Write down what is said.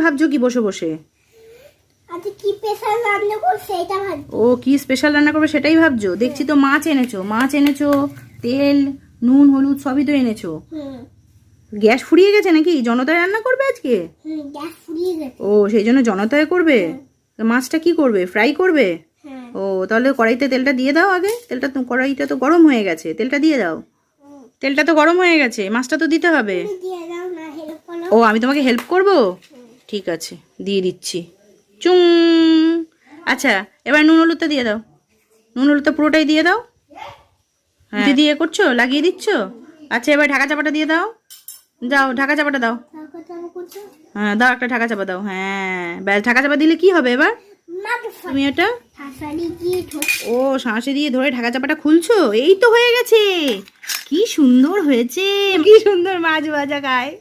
ভাবছো কি বসে বসে? আজকে কি স্পেশাল রান্না করব সেটা ভাবছি। ও কি স্পেশাল রান্না করবে সেটাই ভাবছো? দেখছি তো মাছ এনেছো, তেল নুন হলুদ সবই তো এনেছো। গ্যাস ফুরিয়ে গেছে নাকি? জনতায় রান্না করবে আজকে? গ্যাস ফুরিয়ে গেছে। ও সেই জন্য জনতায় করবে। তো মাছটা কি করবে? ফ্রাই করবে? হ্যাঁ। ও তাহলে কড়াইতে তেলটা দিয়ে দাও আগে। তেলটা তো কড়াইটা তো গরম হয়ে গেছে, তেলটা দিয়ে দাও। তেলটা তো গরম হয়ে গেছে, মাছটা তো দিতে হবে। তুমি দিয়ে দাও না, হেল্প করো। ও আমি তোমাকে হেল্প করব? ঠিক আছে দিয়ে দিচ্ছি। চুং। আচ্ছা এবার নুন হলুদটা দিয়ে দাও। নুন হলুদটা পুরোটাই দিয়ে দাও। হ্যাঁ দিয়ে করছো, লাগিয়ে দিচ্ছ। আচ্ছা এবার ঢাকা চাপাটা দিয়ে দাও। যাও ঢাকা চাপাটা দাও। তারপর তারপর করছো। হ্যাঁ দাও, একটা ঢাকা চাপা দাও। হ্যাঁ ব্যাস, ঢাকা চাপা দিলে কি হবে এবার? তুমি এটা শাশুড়ি দিয়ে ও শাঁসে দিয়ে ধরে ঢাকা চাপাটা খুলছো। এই তো হয়ে গেছে। কি সুন্দর হয়েছে, কি সুন্দর মাছ ভাজা খায়।